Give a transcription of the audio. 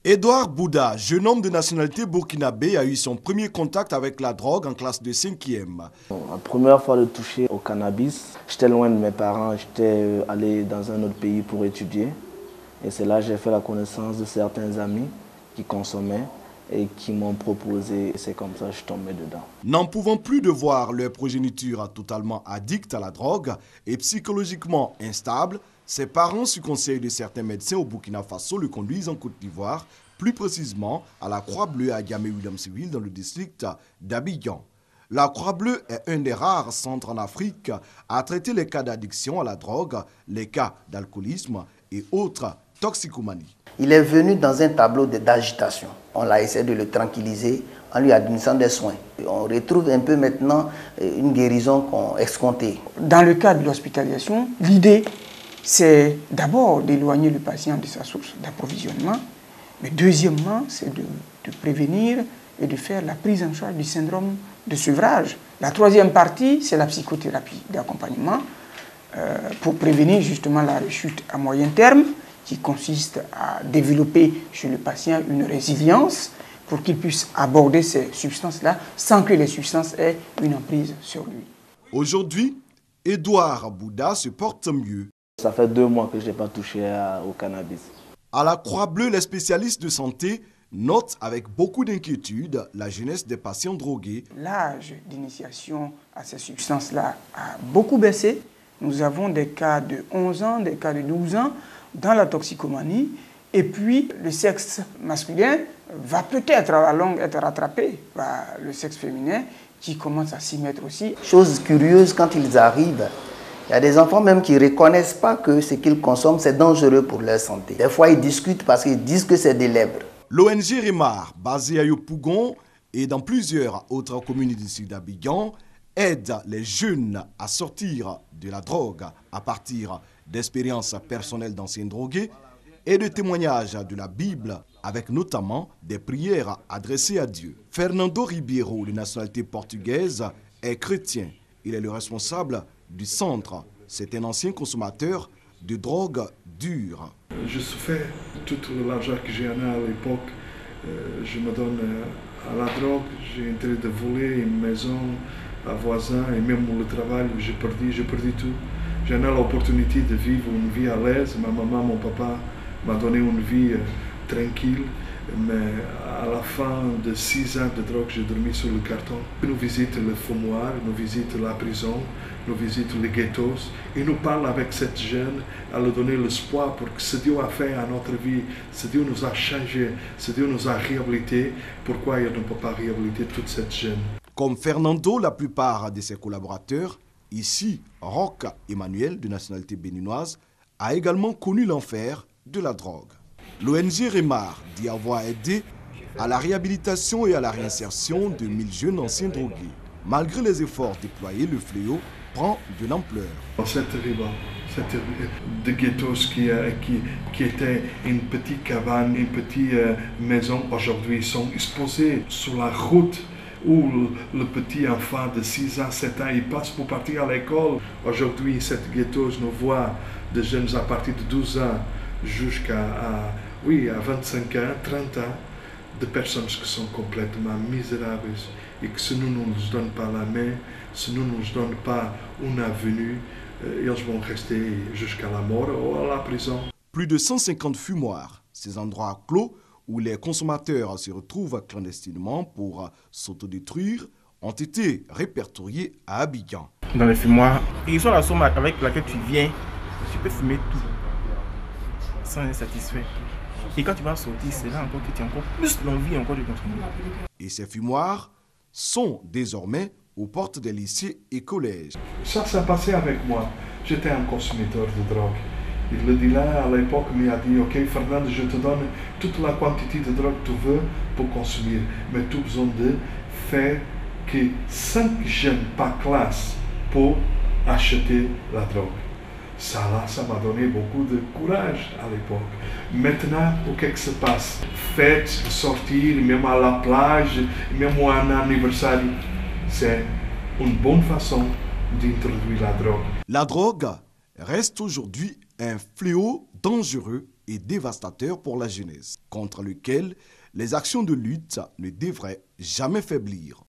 Edouard Bouda, jeune homme de nationalité burkinabé, a eu son premier contact avec la drogue en classe de 5e. La première fois de toucher au cannabis, j'étais loin de mes parents, j'étais allé dans un autre pays pour étudier. Et c'est là que j'ai fait la connaissance de certains amis qui consommaient et qui m'ont proposé. Et c'est comme ça que je suis tombé dedans. N'en pouvant plus de voir leur progéniture totalement addict à la drogue et psychologiquement instable, ses parents, sous conseil de certains médecins au Burkina Faso, le conduisent en Côte d'Ivoire, plus précisément à la Croix-Bleue à Diamé-Williamsville dans le district d'Abidjan. La Croix-Bleue est un des rares centres en Afrique à traiter les cas d'addiction à la drogue, les cas d'alcoolisme et autres toxicomanies. Il est venu dans un tableau d'agitation. On a essayé de le tranquilliser en lui administrant des soins. On retrouve un peu maintenant une guérison qu'on escomptait. Dans le cas de l'hospitalisation, l'idée, c'est d'abord d'éloigner le patient de sa source d'approvisionnement, mais deuxièmement, c'est de prévenir et de faire la prise en charge du syndrome de sevrage. La troisième partie, c'est la psychothérapie d'accompagnement pour prévenir justement la rechute à moyen terme, qui consiste à développer chez le patient une résilience pour qu'il puisse aborder ces substances-là sans que les substances aient une emprise sur lui. Aujourd'hui, Edouard Bouda se porte mieux. Ça fait 2 mois que je n'ai pas touché au cannabis. À la Croix-Bleue, les spécialistes de santé notent avec beaucoup d'inquiétude la jeunesse des patients drogués. L'âge d'initiation à ces substances-là a beaucoup baissé. Nous avons des cas de 11 ans, des cas de 12 ans dans la toxicomanie. Et puis, le sexe masculin va peut-être à la longue être rattrapé par le sexe féminin qui commence à s'y mettre aussi. Chose curieuse, quand ils arrivent, il y a des enfants même qui ne reconnaissent pas que ce qu'ils consomment, c'est dangereux pour leur santé. Des fois, ils discutent parce qu'ils disent que c'est des lèbres. L'ONG Remar, basée à Yopougon et dans plusieurs autres communes du sud d'Abidjan, aide les jeunes à sortir de la drogue à partir d'expériences personnelles d'anciens drogués et de témoignages de la Bible, avec notamment des prières adressées à Dieu. Fernando Ribeiro, de nationalité portugaise, est chrétien. Il est le responsable du centre. C'est un ancien consommateur de drogue dure. Je souffrais tout l'argent que j'ai à l'époque. Je me donne à la drogue. J'ai intérêt de voler une maison, un voisin et même le travail. J'ai perdu tout. J'ai eu l'opportunité de vivre une vie à l'aise. Ma maman, mon papa m'a donné une vie tranquille. Mais à la fin de 6 ans de drogue, j'ai dormi sur le carton. Nous visitons le fumoir, nous visitons la prison, nous visitons les ghettos et nous parlons avec cette jeune à leur donner l'espoir pour que ce Dieu a fait à notre vie, ce Dieu nous a changé, ce Dieu nous a réhabilité. Pourquoi il ne peut pas réhabiliter toute cette jeune? Comme Fernando, la plupart de ses collaborateurs, ici, Roch Emmanuel, de nationalité béninoise, a également connu l'enfer de la drogue. L'ONG Remar dit avoir aidé à la réhabilitation et à la réinsertion de 1000 jeunes anciens drogués. Malgré les efforts déployés, le fléau prend de l'ampleur. C'est terrible. De ghettos qui étaient une petite cabane, une petite maison, aujourd'hui sont exposés sur la route où le petit enfant de 6 ans, 7 ans, il passe pour partir à l'école. Aujourd'hui, cette ghettos nous voit de jeunes à partir de 12 ans jusqu'à 25 ans, 30 ans, de personnes qui sont complètement misérables et que si nous ne nous donnons pas la main, si nous ne nous donnons pas une avenue, ils vont rester jusqu'à la mort ou à la prison. Plus de 150 fumoirs, ces endroits clos où les consommateurs se retrouvent clandestinement pour s'autodétruire, ont été répertoriés à Abidjan. Dans les fumoirs, ils sont la somme avec laquelle tu viens, tu peux fumer tout sans être satisfait. Et quand tu vas sortir, c'est là encore que tu as encore plus l'envie encore de consommer. Et ces fumoirs sont désormais aux portes des lycées et collèges. Ça s'est passé avec moi. J'étais un consommateur de drogue. Et le dealer à l'époque m'a dit, ok Fernando, je te donne toute la quantité de drogue que tu veux pour consommer. Mais tu as besoin de faire que 5 jeunes par classe pour acheter la drogue. Ça m'a donné beaucoup de courage à l'époque. Maintenant, qu'est-ce qui se passe? Fêtes, sortir, même à la plage, même à un anniversaire, c'est une bonne façon d'introduire la drogue. La drogue reste aujourd'hui un fléau dangereux et dévastateur pour la jeunesse, contre lequel les actions de lutte ne devraient jamais faiblir.